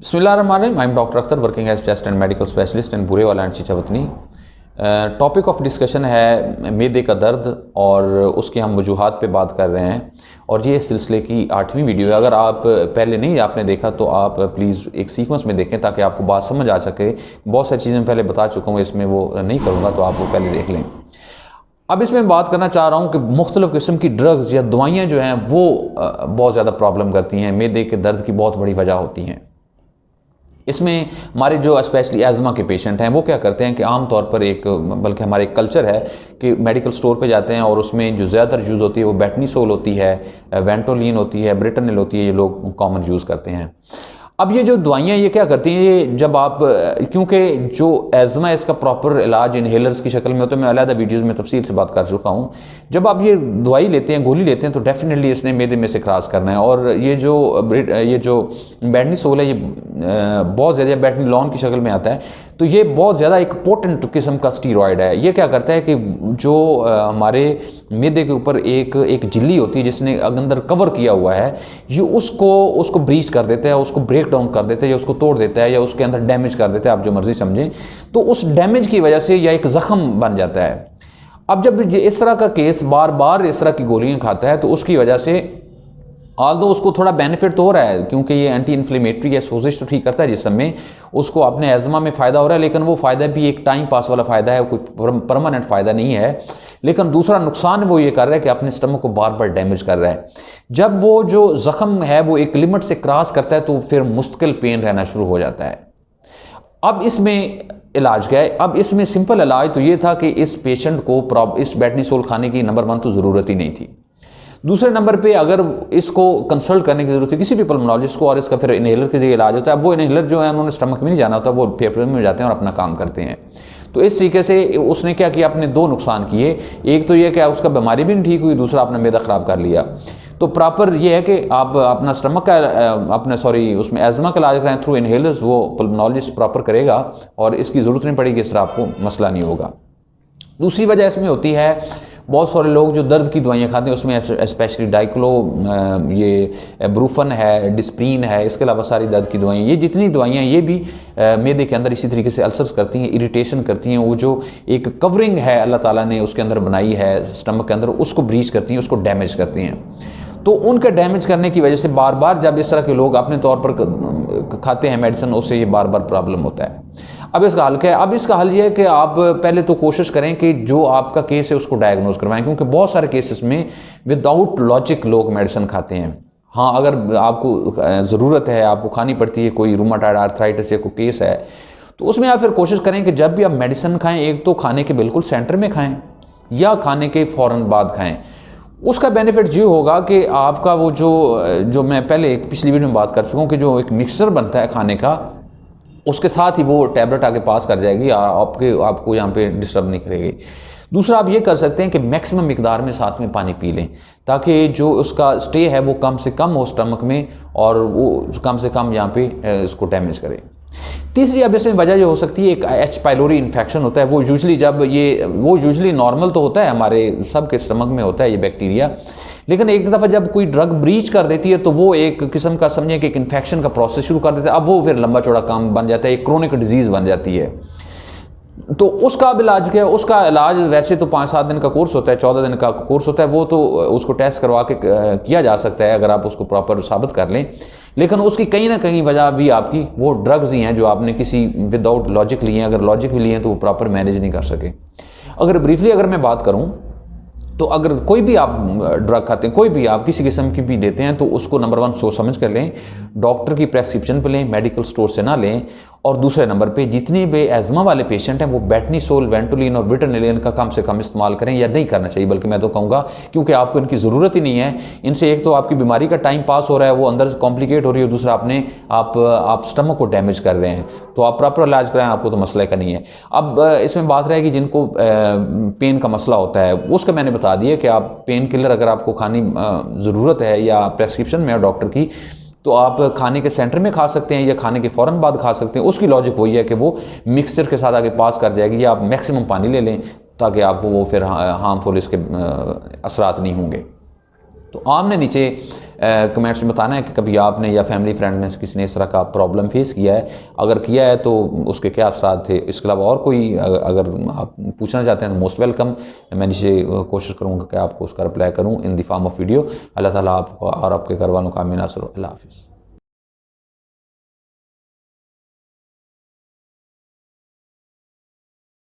बिस्मिल्लाहिर्रहमानिर्रहीम। I am doctor Akhtar, working as chest and medical specialist in Burewala and Chichawatni. Topic of discussion है मैदे का दर्द और उसके हम वजूहात पे बात कर रहे हैं और ये सिलसिले की 8वीं वीडियो है। अगर आप पहले नहीं आपने देखा तो आप प्लीज़ एक सीक्वेंस में देखें ताकि आपको बात समझ आ सके। बहुत सारी चीज़ें पहले बता चुका हूँ, इसमें वो नहीं करूँगा, तो आप वो पहले देख लें। अब इसमें बात करना चाह रहा हूँ कि मुख्तलिफ़ किस्म की ड्रग्स या दवाइयाँ जो हैं वो बहुत ज़्यादा प्रॉब्लम करती हैं, मैदे के दर्द की बहुत बड़ी वजह होती हैं। इसमें हमारे जो स्पेशली एज़मा के पेशेंट हैं वो क्या करते हैं कि आम तौर पर बल्कि हमारे एक कल्चर है कि मेडिकल स्टोर पे जाते हैं और उसमें जो ज़्यादातर यूज़ होती है वो बेटनीसोल होती है, वेंटोलिन होती है, ब्रिटानिल होती है, ये लोग कॉमन यूज़ करते हैं। अब ये जो दवाइयाँ ये क्या करती हैं, ये जब आप क्योंकि जो एज़मा है इसका प्रॉपर इलाज इनहेलर्स की शक्ल में होता है, मैं अलग वीडियोज़ में तफसील से बात कर चुका हूँ। जब आप ये दवाई लेते हैं, गोली लेते हैं, तो डेफिनेटली इसने मैदे में से क्रॉस करना है। और ये जो बेटनीसोल है ये बहुत ज़्यादा बेटनीलॉन की शक्ल में आता है, तो ये बहुत ज़्यादा एक पोटेंट किस्म का स्टीरॉयड है। ये क्या करता है कि जो हमारे मैदे के ऊपर एक झिल्ली होती है जिसने अंदर कवर किया हुआ है, ये उसको ब्रीच कर देता है, उसको ब्रेक डाउन कर देता है, या उसको तोड़ देता है, या उसके अंदर डैमेज कर देता है, आप जो मर्जी समझें। तो उस डैमेज की वजह से यह एक ज़ख्म बन जाता है। अब जब इस तरह का केस बार बार इस तरह की गोलियाँ खाता है तो उसकी वजह से आल्दो उसको थोड़ा बेनिफिट तो हो रहा है, क्योंकि ये एंटी इन्फ्लेमेटरी है, सोजिश तो ठीक करता है जिस्म में, उसको अपने एज़मा में फ़ायदा हो रहा है, लेकिन वो फ़ायदा भी एक टाइम पास वाला फ़ायदा है, कोई परमानेंट फ़ायदा नहीं है। लेकिन दूसरा नुकसान वो ये कर रहा है कि अपने स्टमक को बार बार डैमेज कर रहा है। जब वो जो ज़ख्म है वो एक लिमिट से क्रॉस करता है तो फिर मुस्तकिल पेन रहना शुरू हो जाता है। अब इसमें इलाज क्या है? अब इसमें सिंपल इलाज तो ये था कि इस पेशेंट को इस बेटनीसोल खाने की नंबर 1 तो ज़रूरत ही नहीं थी। दूसरे नंबर पे अगर इसको कंसल्ट करने की ज़रूरत है किसी भी पल्मोनोलॉजिस्ट को, और इसका फिर इनहेलर के जरिए इलाज होता है। अब वो इनहेलर जो है उन्होंने स्टमक में नहीं जाना होता, वो फेफड़े में जाते हैं और अपना काम करते हैं। तो इस तरीके से उसने क्या किया, अपने 2 नुकसान किए। एक तो ये कि उसका बीमारी भी नहीं ठीक हुई, दूसरा अपना मैदा ख़राब कर लिया। तो प्रॉपर ये है कि आप अपना स्टमक का उसमें एज़मा का इलाज कराएं थ्रू इनहेलर्स, वो पल्मोनोलॉजिस्ट प्रॉपर करेगा और इसकी ज़रूरत नहीं पड़ेगी, इस तरह आपको मसला नहीं होगा। दूसरी वजह इसमें होती है बहुत सारे लोग जो दर्द की दवाइयाँ खाते हैं उसमें स्पेशली डाइक्लो, ये ब्रूफन है, डिस्प्रीन है, इसके अलावा सारी दर्द की दवाइयाँ, ये जितनी दवाइयाँ ये भी मैदे के अंदर इसी तरीके से अल्सर्स करती हैं, इरिटेशन करती हैं। वो जो एक कवरिंग है अल्लाह ताला ने उसके अंदर बनाई है स्टमक के अंदर, उसको ब्रीच करती हैं, उसको डैमेज करती हैं। तो उनका डैमेज करने की वजह से बार बार जब इस तरह के लोग अपने तौर पर खाते हैं मेडिसिन, उससे ये बार बार प्रॉब्लम होता है। अब इसका हल क्या है? अब इसका हल ये है कि आप पहले तो कोशिश करें कि जो आपका केस है उसको डायग्नोज करवाएं, क्योंकि बहुत सारे केसेस में विदाउट लॉजिक लोग मेडिसिन खाते हैं। हाँ, अगर आपको ज़रूरत है, आपको खानी पड़ती है, कोई रूमाटॉयड आर्थराइटिस या कोई केस है, तो उसमें आप फिर कोशिश करें कि जब भी आप मेडिसिन खाएँ, एक तो खाने के बिल्कुल सेंटर में खाएँ या खाने के फ़ौरन बाद खाएँ। उसका बेनिफिट ये होगा कि आपका वो जो मैं पहले एक पिछली वीडियो में बात कर चुका हूँ कि जो एक मिक्सचर बनता है खाने का, उसके साथ ही वो टैबलेट आगे पास कर जाएगी, आपको यहाँ पे डिस्टर्ब नहीं करेगी। दूसरा आप ये कर सकते हैं कि मैक्सिमम मिकदार में साथ में पानी पी लें, ताकि जो उसका स्टे है वो कम से कम हो स्टमक में और वो कम से कम यहाँ पे इसको डैमेज करे। तीसरी अब इसमें वजह ये हो सकती है, एक एच पाइलोरी इन्फेक्शन होता है। वो यूजली नॉर्मल तो होता है, हमारे सबके स्टमक में होता है ये बैक्टीरिया, लेकिन एक दफ़ा जब कोई ड्रग ब्रीच कर देती है तो वो एक किस्म का समझें कि एक इन्फेक्शन का प्रोसेस शुरू कर देता है। अब वो फिर लंबा चौड़ा काम बन जाता है, एक क्रोनिक डिजीज़ बन जाती है। तो उसका अब इलाज क्या है? उसका इलाज वैसे तो 5-7 दिन का कोर्स होता है, 14 दिन का कोर्स होता है, वो तो उसको टेस्ट करवा के किया जा सकता है अगर आप उसको प्रॉपर साबित कर लें। लेकिन उसकी कहीं ना कहीं वजह भी आपकी वो ड्रग्स ही हैं जो आपने किसी विदाउट लॉजिक लिए हैं। अगर लॉजिक भी लिए हैं तो वो प्रॉपर मैनेज नहीं कर सके। अगर ब्रीफली अगर मैं बात करूँ तो अगर कोई भी आप ड्रग खाते हैं, कोई भी आप किसी किस्म की भी देते हैं, तो उसको नंबर 1 सोच समझ कर लें, डॉक्टर की प्रेस्क्रिप्शन पे लें, मेडिकल स्टोर से ना लें। और दूसरे नंबर पे जितने भी एज़मा वाले पेशेंट हैं वो बेटनीसोल, वेंटोलिन और ब्रिटानिल का कम से कम इस्तेमाल करें, या नहीं करना चाहिए बल्कि मैं तो कहूँगा, क्योंकि आपको इनकी ज़रूरत ही नहीं है। इनसे एक तो आपकी बीमारी का टाइम पास हो रहा है, वो अंदर से कॉम्प्लिकेट हो रही है, दूसरा आप स्टमक को डैमेज कर रहे हैं। तो आप प्रॉपर इलाज कराएं, आपको तो मसला का नहीं है। अब इसमें बात रहेगी जिनको पेन का मसला होता है, उसका मैंने बता दिया कि आप पेन किलर अगर आपको खानी ज़रूरत है या प्रेस्क्रिप्शन में है डॉक्टर की, तो आप खाने के सेंटर में खा सकते हैं या खाने के फ़ौरन बाद खा सकते हैं। उसकी लॉजिक वही है कि वो मिक्सचर के साथ आगे पास कर जाएगी, या आप मैक्सिमम पानी ले लें ताकि आपको वो फिर हार्मफुल इसके असरात नहीं होंगे। तो आपने नीचे कमेंट्स में बताना है कि कभी आपने या फैमिली फ्रेंड में से किसी ने इस तरह का प्रॉब्लम फेस किया है, अगर किया है तो उसके क्या असरात थे। इसके अलावा और कोई अगर आप पूछना चाहते हैं तो मोस्ट वेलकम, मैं नीचे कोशिश करूँगा कि आपको उसका रिप्लाई करूँ in the form of video. अल्लाह ताला आपको और आपके घर वालों का आमीन। अल्लाह हाफिज़।